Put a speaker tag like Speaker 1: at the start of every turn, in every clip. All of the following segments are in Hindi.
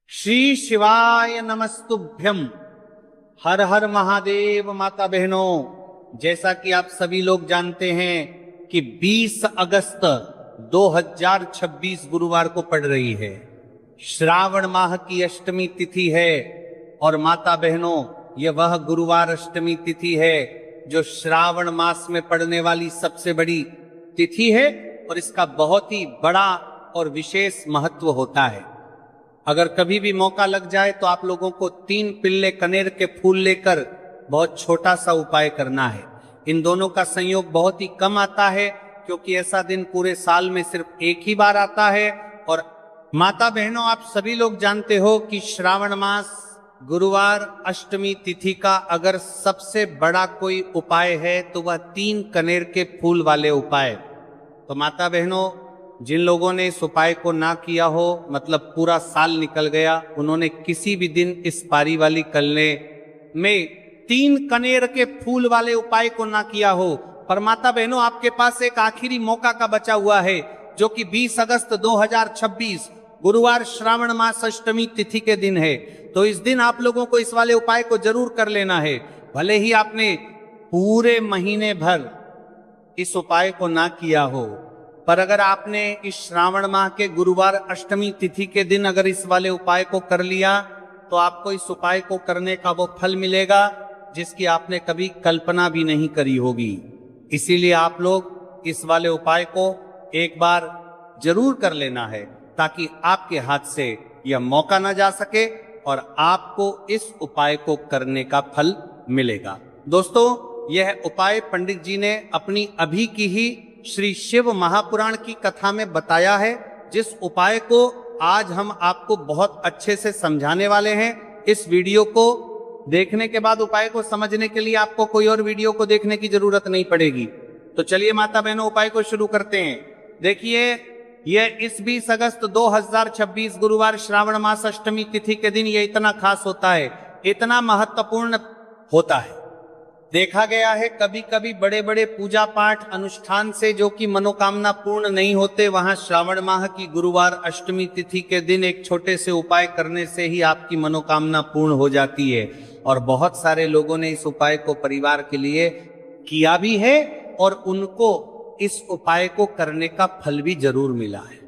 Speaker 1: श्री शिवाय नमस्तुभ्यम। हर हर महादेव। माता बहनों, जैसा कि आप सभी लोग जानते हैं कि 20 अगस्त 2026 गुरुवार को पड़ रही है। श्रावण माह की अष्टमी तिथि है और माता बहनों, यह वह गुरुवार अष्टमी तिथि है जो श्रावण मास में पड़ने वाली सबसे बड़ी तिथि है और इसका बहुत ही बड़ा और विशेष महत्व होता है। अगर कभी भी मौका लग जाए तो आप लोगों को 3 पिल्ले कनेर के फूल लेकर बहुत छोटा सा उपाय करना है। इन दोनों का संयोग बहुत ही कम आता है क्योंकि ऐसा दिन पूरे साल में सिर्फ एक ही बार आता है। और माता बहनों, आप सभी लोग जानते हो कि श्रावण मास गुरुवार अष्टमी तिथि का अगर सबसे बड़ा कोई उपाय है तो वह 3 कनेर के फूल वाले उपाय। तो माता बहनों, जिन लोगों ने इस उपाय को ना किया हो, मतलब पूरा साल निकल गया, उन्होंने किसी भी दिन इस पारी वाली कलने में 3 कनेर के फूल वाले उपाय को ना किया हो। पर माता बहनों, आपके पास एक आखिरी मौका का बचा हुआ है जो कि 20 अगस्त 2026 गुरुवार श्रावण मास अष्टमी तिथि के दिन है। तो इस दिन आप लोगों को इस वाले उपाय को जरूर कर लेना है। भले ही आपने पूरे महीने भर इस उपाय को ना किया हो, पर अगर आपने इस श्रावण माह के गुरुवार अष्टमी तिथि के दिन अगर इस वाले उपाय को कर लिया तो आपको इस उपाय को करने का वो फल मिलेगा जिसकी आपने कभी कल्पना भी नहीं करी होगी। इसीलिए आप लोग इस वाले उपाय को एक बार जरूर कर लेना है ताकि आपके हाथ से यह मौका ना जा सके और आपको इस उपाय को करने का फल मिलेगा। दोस्तों, यह उपाय पंडित जी ने अपनी अभी की ही श्री शिव महापुराण की कथा में बताया है, जिस उपाय को आज हम आपको बहुत अच्छे से समझाने वाले हैं। इस वीडियो को देखने के बाद उपाय को समझने के लिए आपको कोई और वीडियो को देखने की जरूरत नहीं पड़ेगी। तो चलिए माता बहनों, उपाय को शुरू करते हैं। देखिए, यह इस 20 अगस्त 2026 गुरुवार श्रावण मास अष्टमी तिथि के दिन ये इतना खास होता है, इतना महत्वपूर्ण होता है। देखा गया है कभी कभी बड़े बड़े पूजा पाठ अनुष्ठान से जो कि मनोकामना पूर्ण नहीं होते, वहां श्रावण माह की गुरुवार अष्टमी तिथि के दिन एक छोटे से उपाय करने से ही आपकी मनोकामना पूर्ण हो जाती है। और बहुत सारे लोगों ने इस उपाय को परिवार के लिए किया भी है और उनको इस उपाय को करने का फल भी जरूर मिला है।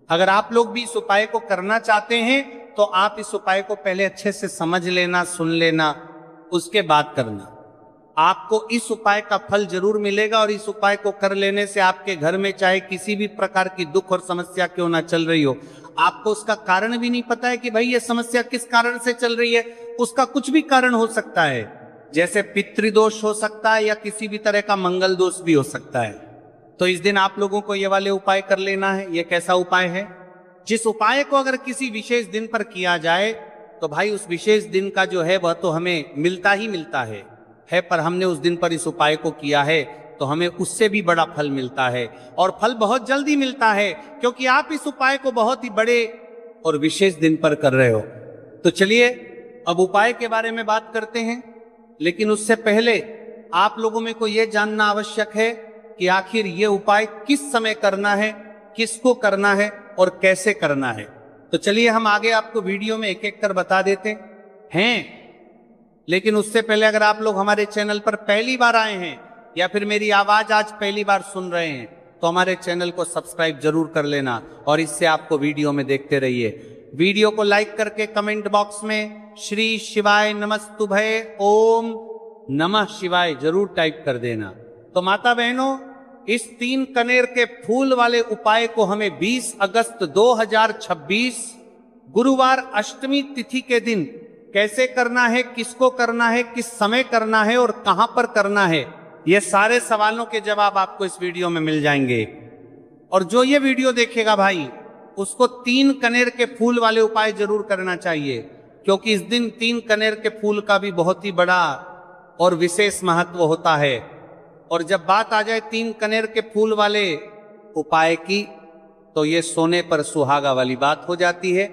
Speaker 1: अगर आप लोग भी इस उपाय को करना चाहते हैं तो आप इस उपाय को पहले अच्छे से समझ लेना, सुन लेना, उसके बाद करना। आपको इस उपाय का फल जरूर मिलेगा और इस उपाय को कर लेने से आपके घर में चाहे किसी भी प्रकार की दुख और समस्या क्यों ना चल रही हो, आपको उसका कारण भी नहीं पता है कि भाई ये समस्या किस कारण से चल रही है, उसका कुछ भी कारण हो सकता है। जैसे पितृदोष हो सकता है या किसी भी तरह का मंगल दोष भी हो सकता है। तो इस दिन आप लोगों को ये वाले उपाय कर लेना है। ये कैसा उपाय है? जिस उपाय को अगर किसी विशेष दिन पर किया जाए तो भाई उस विशेष दिन का जो है वह तो हमें मिलता ही मिलता है, पर हमने उस दिन पर इस उपाय को किया है तो हमें उससे भी बड़ा फल मिलता है और फल बहुत जल्दी मिलता है क्योंकि आप इस उपाय को बहुत ही बड़े और विशेष दिन पर कर रहे हो। तो चलिए अब उपाय के बारे में बात करते हैं, लेकिन उससे पहले आप लोगों में को यह जानना आवश्यक है कि आखिर ये उपाय किस समय करना है, किसको करना है और कैसे करना है। तो चलिए हम आगे आपको वीडियो में एक एक कर बता देते हैं। लेकिन उससे पहले अगर आप लोग हमारे चैनल पर पहली बार आए हैं या फिर मेरी आवाज आज पहली बार सुन रहे हैं तो हमारे चैनल को सब्सक्राइब जरूर कर लेना और इससे आपको वीडियो में देखते रहिए। वीडियो को लाइक करके कमेंट बॉक्स में श्री शिवाय नमस्तुभय ओम नमः शिवाय जरूर टाइप कर देना। तो माता बहनों, इस 3 कनेर के फूल वाले उपाय को हमें 20 अगस्त 2026 गुरुवार अष्टमी तिथि के दिन कैसे करना है, किसको करना है, किस समय करना है और कहां पर करना है, ये सारे सवालों के जवाब आपको इस वीडियो में मिल जाएंगे। और जो ये वीडियो देखेगा भाई, उसको 3 कनेर के फूल वाले उपाय जरूर करना चाहिए क्योंकि इस दिन 3 कनेर के फूल का भी बहुत ही बड़ा और विशेष महत्व होता है। और जब बात आ जाए 3 कनेर के फूल वाले उपाय की तो ये सोने पर सुहागा वाली बात हो जाती है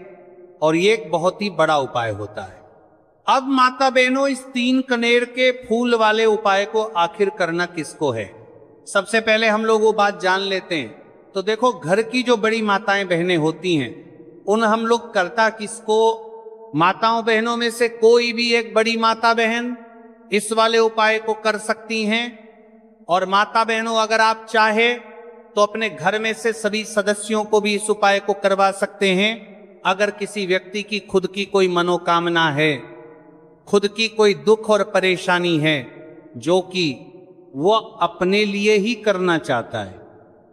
Speaker 1: और ये एक बहुत ही बड़ा उपाय होता है। अब माता बहनों, इस 3 कनेर के फूल वाले उपाय को आखिर करना किसको है? सबसे पहले हम लोग वो बात जान लेते हैं। तो देखो, घर की जो बड़ी माताएं बहनें होती हैं उन हम लोग करता किसको माताओं बहनों में से कोई भी एक बड़ी माता बहन इस वाले उपाय को कर सकती हैं। और माता बहनों, अगर आप चाहे तो अपने घर में से सभी सदस्यों को भी इस उपाय को करवा सकते हैं। अगर किसी व्यक्ति की खुद की कोई मनोकामना है, खुद की कोई दुख और परेशानी है जो कि वो अपने लिए ही करना चाहता है,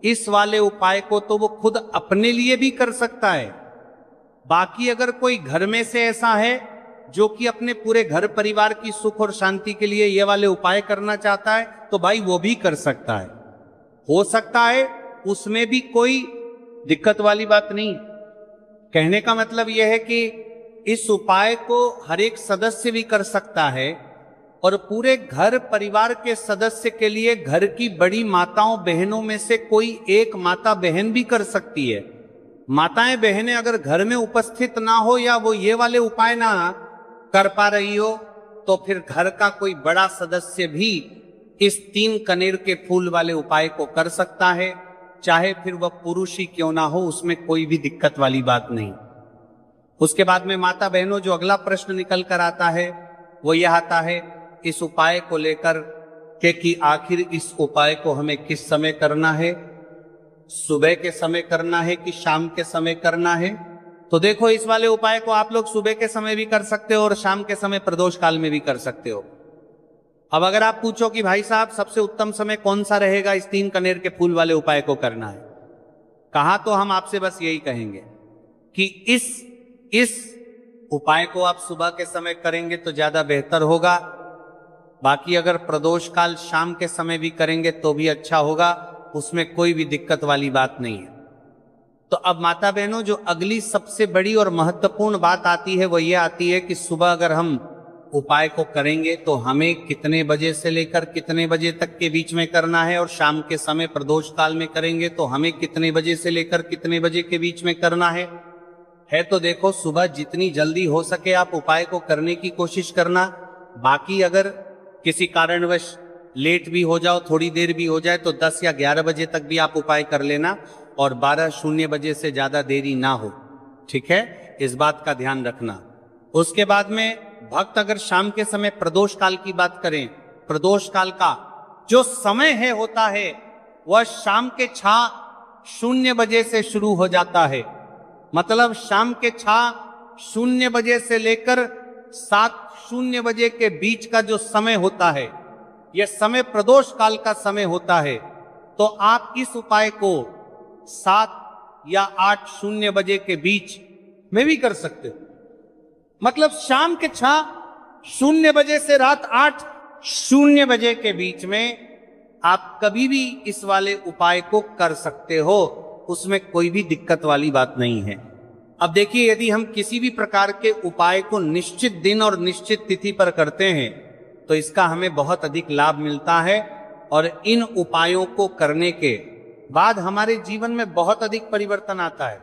Speaker 1: इस वाले उपाय को तो वो खुद अपने लिए भी कर सकता है। बाकी अगर कोई घर में से ऐसा है जो कि अपने पूरे घर परिवार की सुख और शांति के लिए ये वाले उपाय करना चाहता है, तो भाई वो भी कर सकता है। हो सकता है, उसमें भी कोई दिक्कत वाली बात नहीं। कहने का मतलब यह है कि इस उपाय को हर एक सदस्य भी कर सकता है और पूरे घर परिवार के सदस्य के लिए घर की बड़ी माताओं बहनों में से कोई एक माता बहन भी कर सकती है। माताएं बहनें अगर घर में उपस्थित ना हो या वो ये वाले उपाय ना कर पा रही हो, तो फिर घर का कोई बड़ा सदस्य भी इस 3 कनेर के फूल वाले उपाय को कर सकता है, चाहे फिर वह पुरुष ही क्यों ना हो, उसमें कोई भी दिक्कत वाली बात नहीं। उसके बाद में माता बहनों, जो अगला प्रश्न निकल कर आता है वो यह आता है इस उपाय को लेकर के कि आखिर इस उपाय को हमें किस समय करना है, सुबह के समय करना है कि शाम के समय करना है। तो देखो, इस वाले उपाय को आप लोग सुबह के समय भी कर सकते हो और शाम के समय प्रदोष काल में भी कर सकते हो। अब अगर आप पूछो कि भाई साहब सबसे उत्तम समय कौन सा रहेगा इस 3 कनेर के फूल वाले उपाय को करना है, कहा तो हम आपसे बस यही कहेंगे कि इस उपाय को आप सुबह के समय करेंगे तो ज्यादा बेहतर होगा। बाकी अगर प्रदोष काल शाम के समय भी करेंगे तो भी अच्छा होगा, उसमें कोई भी दिक्कत वाली बात नहीं है। तो अब माता बहनों, जो अगली सबसे बड़ी और महत्वपूर्ण बात आती है वो ये आती है कि सुबह अगर हम उपाय को करेंगे तो हमें कितने बजे से लेकर कितने बजे तक के बीच में करना है, और शाम के समय प्रदोष काल में करेंगे तो हमें कितने बजे से लेकर कितने बजे के बीच में करना है। तो देखो, सुबह जितनी जल्दी हो सके आप उपाय को करने की कोशिश करना। बाकी अगर किसी कारणवश लेट भी हो जाओ, थोड़ी देर भी हो जाए, तो 10 या 11 बजे तक भी आप उपाय कर लेना और 12:00 बजे से ज्यादा देरी ना हो, ठीक है, इस बात का ध्यान रखना। उसके बाद में भक्त अगर शाम के समय प्रदोष काल की बात करें, प्रदोष काल का जो समय होता है वह शाम के 6:00 बजे से शुरू हो जाता है। मतलब शाम के 6:00 बजे से लेकर 7:00 बजे के बीच का जो समय होता है, यह समय प्रदोष काल का समय होता है। तो आप इस उपाय को 7 या 8:00 बजे के बीच में भी कर सकते हो। मतलब शाम के 6:00 बजे से रात 8:00 बजे के बीच में आप कभी भी इस वाले उपाय को कर सकते हो, उसमें कोई भी दिक्कत वाली बात नहीं है। अब देखिए, यदि हम किसी भी प्रकार के उपाय को निश्चित दिन और निश्चित तिथि पर करते हैं तो इसका हमें बहुत अधिक लाभ मिलता है, और इन उपायों को करने के बाद हमारे जीवन में बहुत अधिक परिवर्तन आता है।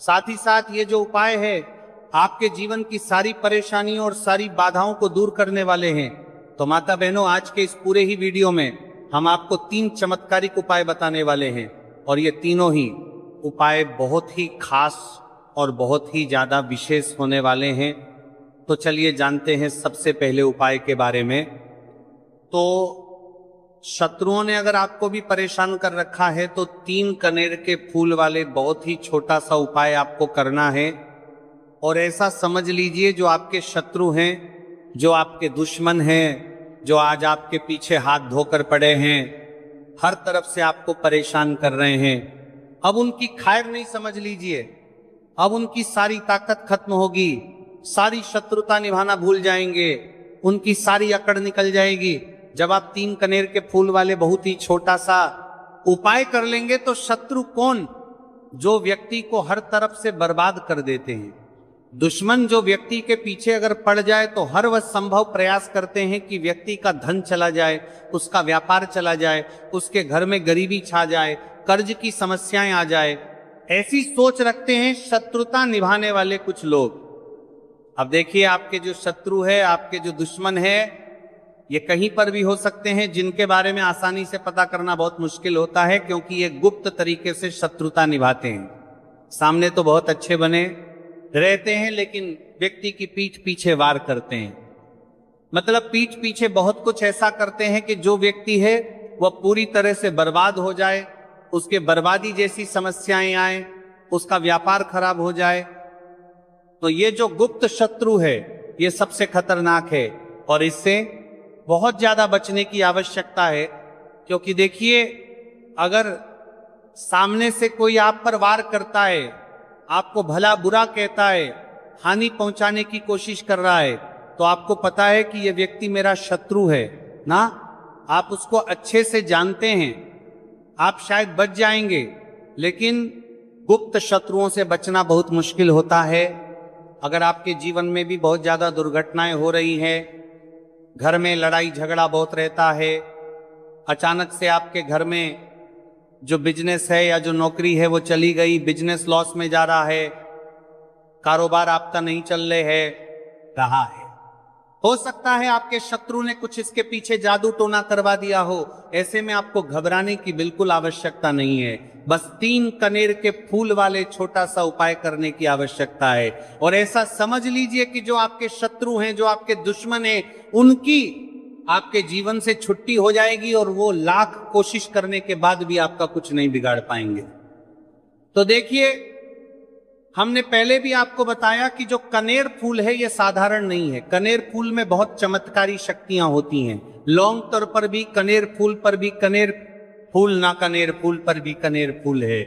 Speaker 1: साथ ही साथ ये जो उपाय है आपके जीवन की सारी परेशानियों और सारी बाधाओं को दूर करने वाले हैं। तो माता बहनों, आज के इस पूरे ही वीडियो में हम आपको 3 चमत्कारिक उपाय बताने वाले हैं, और ये तीनों ही उपाय बहुत ही खास और बहुत ही ज्यादा विशेष होने वाले हैं। तो चलिए जानते हैं सबसे पहले उपाय के बारे में। तो शत्रुओं ने अगर आपको भी परेशान कर रखा है तो 3 कनेर के फूल वाले बहुत ही छोटा सा उपाय आपको करना है। और ऐसा समझ लीजिए, जो आपके शत्रु हैं, जो आपके दुश्मन हैं, जो आज आपके पीछे हाथ धोकर पड़े हैं, हर तरफ से आपको परेशान कर रहे हैं, अब उनकी खैर नहीं समझ लीजिए। अब उनकी सारी ताकत खत्म होगी, सारी शत्रुता निभाना भूल जाएंगे, उनकी सारी अकड़ निकल जाएगी। जब आप 3 कनेर के फूल वाले बहुत ही छोटा सा उपाय कर लेंगे तो शत्रु कौन? जो व्यक्ति को हर तरफ से बर्बाद कर देते हैं। दुश्मन जो व्यक्ति के पीछे अगर पड़ जाए तो हर वह संभव प्रयास करते हैं कि व्यक्ति का धन चला जाए, उसका व्यापार चला जाए, उसके घर में गरीबी छा जाए, कर्ज की समस्याएं आ जाए। ऐसी सोच रखते हैं शत्रुता निभाने वाले कुछ लोग। अब देखिए, आपके जो शत्रु है, आपके जो दुश्मन है, ये कहीं पर भी हो सकते हैं, जिनके बारे में आसानी से पता करना बहुत मुश्किल होता है, क्योंकि ये गुप्त तरीके से शत्रुता निभाते हैं। सामने तो बहुत अच्छे बने, रहते हैं, लेकिन व्यक्ति की पीठ पीछे वार करते हैं। मतलब पीठ पीछे बहुत कुछ ऐसा करते हैं कि जो व्यक्ति है वह पूरी तरह से बर्बाद हो जाए, उसके बर्बादी जैसी समस्याएं आए, उसका व्यापार खराब हो जाए। तो ये जो गुप्त शत्रु है ये सबसे खतरनाक है और इससे बहुत ज्यादा बचने की आवश्यकता है। क्योंकि देखिए, अगर सामने से कोई आप पर वार करता है, आपको भला बुरा कहता है, हानि पहुंचाने की कोशिश कर रहा है, तो आपको पता है कि यह व्यक्ति मेरा शत्रु है ना, आप उसको अच्छे से जानते हैं, आप शायद बच जाएंगे। लेकिन गुप्त शत्रुओं से बचना बहुत मुश्किल होता है। अगर आपके जीवन में भी बहुत ज्यादा दुर्घटनाएं हो रही हैं, घर में लड़ाई झगड़ा बहुत रहता है, अचानक से आपके घर में जो बिजनेस है या जो नौकरी है वो चली गई, बिजनेस लॉस में जा रहा है, कारोबार आपका नहीं चल रहा है, हो सकता है आपके शत्रु ने कुछ इसके पीछे जादू टोना करवा दिया हो। ऐसे में आपको घबराने की बिल्कुल आवश्यकता नहीं है। बस 3 कनेर के फूल वाले छोटा सा उपाय करने की आवश्यकता है। और ऐसा समझ लीजिए कि जो आपके शत्रु हैं, जो आपके दुश्मन हैं, उनकी आपके जीवन से छुट्टी हो जाएगी और वो लाख कोशिश करने के बाद भी आपका कुछ नहीं बिगाड़ पाएंगे। तो देखिए, हमने पहले भी आपको बताया कि जो कनेर फूल है ये साधारण नहीं है। कनेर फूल में बहुत चमत्कारी शक्तियां होती हैं। लौंग तौर पर भी कनेर फूल पर भी कनेर फूल, ना कनेर फूल पर भी कनेर फूल है।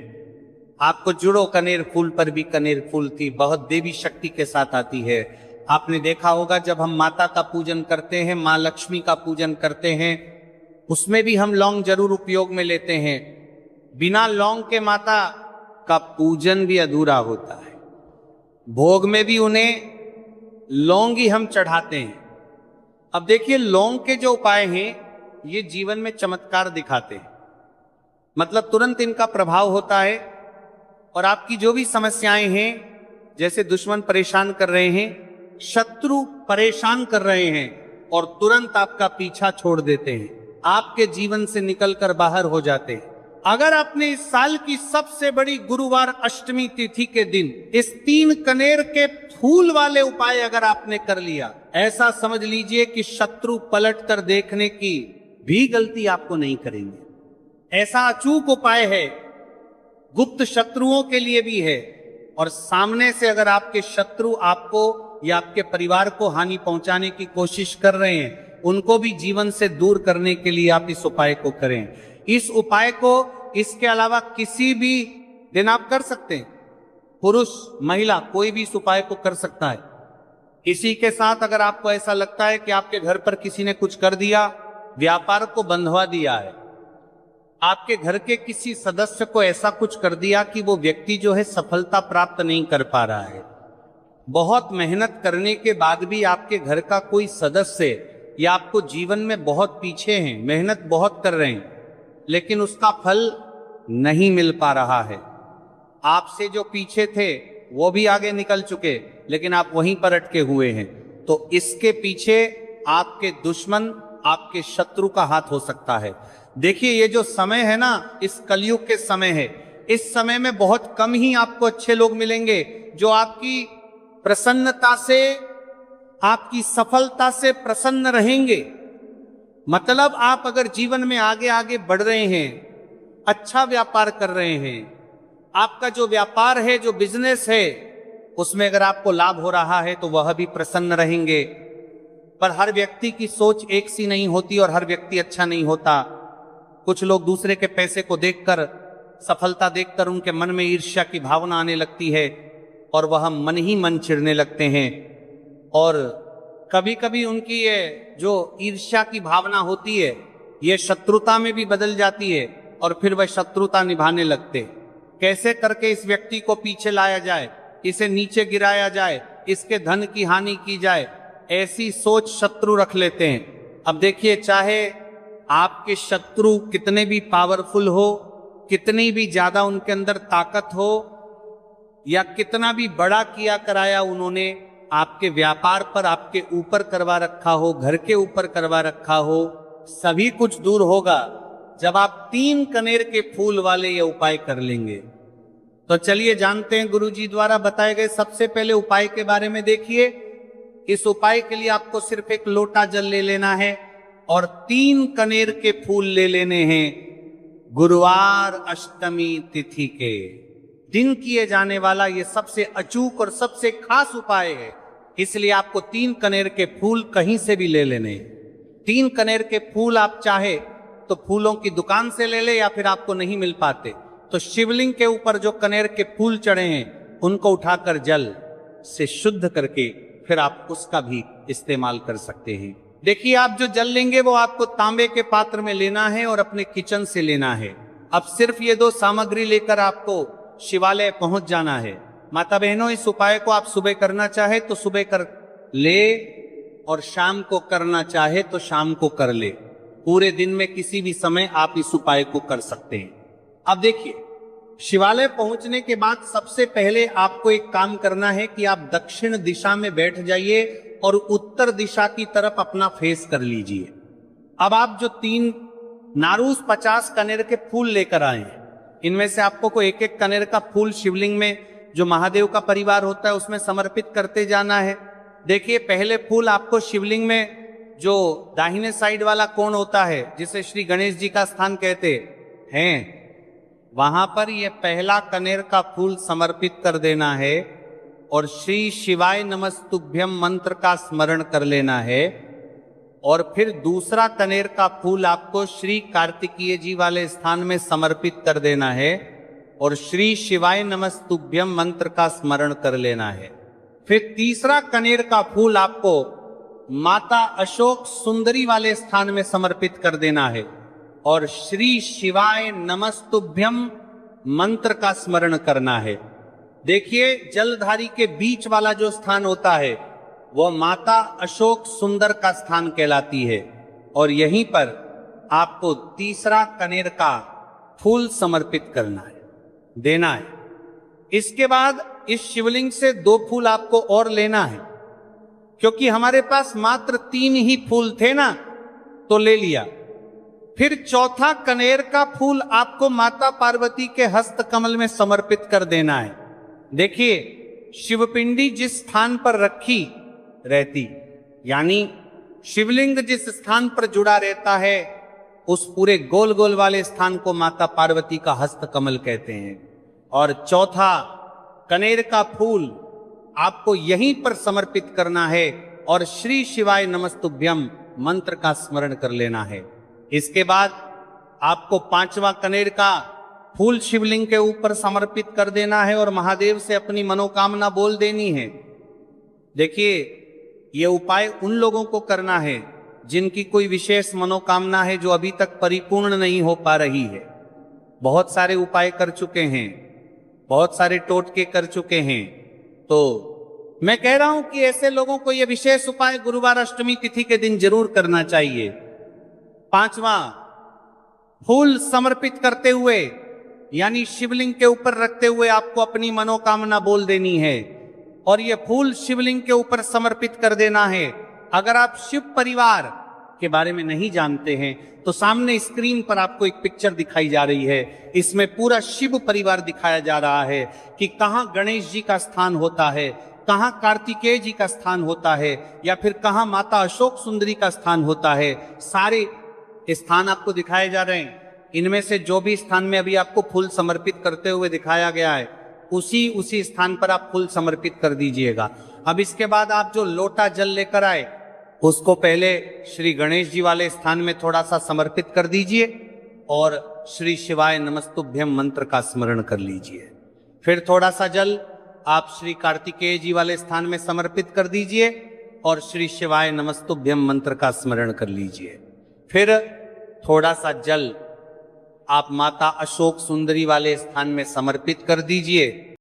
Speaker 1: आपको जुड़ो कनेर फूल पर भी कनेर फूल थी, बहुत देवी शक्ति के साथ आती है। आपने देखा होगा जब हम माता का पूजन करते हैं, माँ लक्ष्मी का पूजन करते हैं, उसमें भी हम लौंग जरूर उपयोग में लेते हैं। बिना लौंग के माता का पूजन भी अधूरा होता है। भोग में भी उन्हें लौंग ही हम चढ़ाते हैं। अब देखिए, लौंग के जो उपाय हैं ये जीवन में चमत्कार दिखाते हैं। मतलब तुरंत इनका प्रभाव होता है और आपकी जो भी समस्याएं हैं, जैसे दुश्मन परेशान कर रहे हैं, शत्रु परेशान कर रहे हैं, और तुरंत आपका पीछा छोड़ देते हैं, आपके जीवन से निकलकर बाहर हो जाते हैं। अगर आपने इस साल की सबसे बड़ी गुरुवार अष्टमी तिथि के दिन इस 3 कनेर के फूल वाले उपाय अगर आपने कर लिया, ऐसा समझ लीजिए कि शत्रु पलट कर देखने की भी गलती आपको नहीं करेंगे। ऐसा अचूक उपाय है, गुप्त शत्रुओं के लिए भी है। और सामने से अगर आपके शत्रु आपको या आपके परिवार को हानि पहुंचाने की कोशिश कर रहे हैं, उनको भी जीवन से दूर करने के लिए आप इस उपाय को करें। इस उपाय को इसके अलावा किसी भी दिन आप कर सकते हैं। पुरुष महिला कोई भी इस उपाय को कर सकता है। इसी के साथ अगर आपको ऐसा लगता है कि आपके घर पर किसी ने कुछ कर दिया, व्यापार को बंधवा दिया है, आपके घर के किसी सदस्य को ऐसा कुछ कर दिया कि वो व्यक्ति जो है सफलता प्राप्त नहीं कर पा रहा है, बहुत मेहनत करने के बाद भी आपके घर का कोई सदस्य या आपको जीवन में बहुत पीछे हैं, मेहनत बहुत कर रहे हैं, लेकिन उसका फल नहीं मिल पा रहा है। आपसे जो पीछे थे वो भी आगे निकल चुके, लेकिन आप वहीं पर अटके हुए हैं। तो इसके पीछे आपके दुश्मन, आपके शत्रु का हाथ हो सकता है। देखिए, ये जो समय है ना, इस कलयुग के समय है, इस समय में बहुत कम ही आपको अच्छे लोग मिलेंगे जो आपकी प्रसन्नता से, आपकी सफलता से प्रसन्न रहेंगे। मतलब आप अगर जीवन में आगे आगे बढ़ रहे हैं, अच्छा व्यापार कर रहे हैं, आपका जो व्यापार है, जो बिजनेस है, उसमें अगर आपको लाभ हो रहा है तो वह भी प्रसन्न रहेंगे। पर हर व्यक्ति की सोच एक सी नहीं होती और हर व्यक्ति अच्छा नहीं होता। कुछ लोग दूसरे के पैसे को देखकर, सफलता देखकर उनके मन में ईर्ष्या की भावना आने लगती है और वह मन ही मन चिढ़ने लगते हैं। और कभी कभी उनकी ये जो ईर्ष्या की भावना होती है ये शत्रुता में भी बदल जाती है और फिर वह शत्रुता निभाने लगते। कैसे करके इस व्यक्ति को पीछे लाया जाए, इसे नीचे गिराया जाए, इसके धन की हानि की जाए, ऐसी सोच शत्रु रख लेते हैं। अब देखिए, चाहे आपके शत्रु कितने भी पावरफुल हो, कितनी भी ज्यादा उनके अंदर ताकत हो, या कितना भी बड़ा किया कराया उन्होंने आपके व्यापार पर आपके ऊपर करवा रखा हो, घर के ऊपर करवा रखा हो, सभी कुछ दूर होगा जब आप 3 कनेर के फूल वाले ये उपाय कर लेंगे। तो चलिए जानते हैं गुरुजी द्वारा बताए गए सबसे पहले उपाय के बारे में। देखिए, इस उपाय के लिए आपको सिर्फ एक लोटा जल ले लेना है और 3 कनेर के फूल ले लेने हैं। गुरुवार अष्टमी तिथि के दिन किए जाने वाला ये सबसे अचूक और सबसे खास उपाय है, इसलिए आपको 3 कनेर के फूल कहीं से भी ले लेने हैं। 3 कनेर के फूल आप चाहे तो फूलों की दुकान से ले ले, या फिर आपको नहीं मिल पाते तो शिवलिंग के ऊपर जो कनेर के फूल चढ़े हैं उनको उठाकर जल से शुद्ध करके फिर आप उसका भी इस्तेमाल कर सकते हैं। देखिए, आप जो जल लेंगे वो आपको तांबे के पात्र में लेना है और अपने किचन से लेना है। अब सिर्फ ये 2 सामग्री लेकर आपको शिवालय पहुंच जाना है। माता बहनों, इस उपाय को आप सुबह करना चाहे तो सुबह कर ले और शाम को करना चाहे तो शाम को कर ले। पूरे दिन में किसी भी समय आप इस उपाय को कर सकते हैं। अब देखिए, शिवालय पहुंचने के बाद सबसे पहले आपको एक काम करना है कि आप दक्षिण दिशा में बैठ जाइए और उत्तर दिशा की तरफ अपना फेस कर लीजिए। अब आप जो 3 नारूस 50 कनेर के फूल लेकर आए हैं, इनमें से आपको को एक एक कनेर का फूल शिवलिंग में जो महादेव का परिवार होता है उसमें समर्पित करते जाना है। देखिए, पहले फूल आपको शिवलिंग में जो दाहिने साइड वाला कोण होता है जिसे श्री गणेश जी का स्थान कहते हैं, वहां पर यह पहला कनेर का फूल समर्पित कर देना है और श्री शिवाय नमस्तुभ्यम मंत्र का स्मरण कर लेना है। और फिर दूसरा कनेर का फूल आपको श्री कार्तिकेय जी वाले स्थान में समर्पित कर देना है और श्री शिवाय नमस्तुभ्यम मंत्र का स्मरण कर लेना है। फिर तीसरा कनेर का फूल आपको माता अशोक सुंदरी वाले स्थान में समर्पित कर देना है और श्री शिवाय नमस्तुभ्यम मंत्र का स्मरण करना है। देखिए, जलधारी के बीच वाला जो स्थान होता है वह माता अशोक सुंदर का स्थान कहलाती है और यहीं पर आपको तीसरा कनेर का फूल समर्पित करना है, देना है। इसके बाद इस शिवलिंग से 2 फूल आपको और लेना है, क्योंकि हमारे पास मात्र 3 ही फूल थे ना, तो ले लिया। फिर चौथा कनेर का फूल आपको माता पार्वती के हस्त कमल में समर्पित कर देना है। देखिए, शिवपिंडी जिस स्थान पर रखी रहती, यानी शिवलिंग जिस स्थान पर जुड़ा रहता है, उस पूरे गोल गोल वाले स्थान को माता पार्वती का हस्त कमल कहते हैं। और चौथा कनेर का फूल आपको यहीं पर समर्पित करना है और श्री शिवाय नमस्तुभ्यम मंत्र का स्मरण कर लेना है। इसके बाद आपको 5वां कनेर का फूल शिवलिंग के ऊपर समर्पित कर देना है और महादेव से अपनी मनोकामना बोल देनी है। देखिए, ये उपाय उन लोगों को करना है जिनकी कोई विशेष मनोकामना है जो अभी तक परिपूर्ण नहीं हो पा रही है। बहुत सारे उपाय कर चुके हैं, बहुत सारे टोटके कर चुके हैं, तो मैं कह रहा हूं कि ऐसे लोगों को यह विशेष उपाय गुरुवार अष्टमी तिथि के दिन जरूर करना चाहिए। 5वां फूल समर्पित करते हुए, यानी शिवलिंग के ऊपर रखते हुए आपको अपनी मनोकामना बोल देनी है और यह फूल शिवलिंग के ऊपर समर्पित कर देना है। अगर आप शिव परिवार के बारे में नहीं जानते हैं तो सामने स्क्रीन पर आपको एक पिक्चर दिखाई जा रही है। इसमें पूरा शिव परिवार दिखाया जा रहा है कि कहां गणेश जी का स्थान होता है, कहां कार्तिकेय जी का स्थान होता है, या फिर कहां माता अशोक सुंदरी का स्थान होता है। सारे स्थान आपको दिखाए जा रहे हैं। इनमें से जो भी स्थान में अभी आपको फूल समर्पित करते हुए दिखाया गया है, उसी स्थान पर आप फूल समर्पित कर दीजिएगा। अब इसके बाद आप जो लोटा जल लेकर आए उसको पहले श्री गणेश जी वाले स्थान में थोड़ा सा समर्पित कर दीजिए और श्री शिवाय नमस्तुभ्यम मंत्र का स्मरण कर लीजिए। फिर थोड़ा सा जल आप श्री कार्तिकेय जी वाले स्थान में समर्पित कर दीजिए और श्री शिवाय नमस्तुभ्यम मंत्र का स्मरण कर लीजिए। फिर थोड़ा सा जल आप माता अशोक सुंदरी वाले स्थान में समर्पित कर दीजिए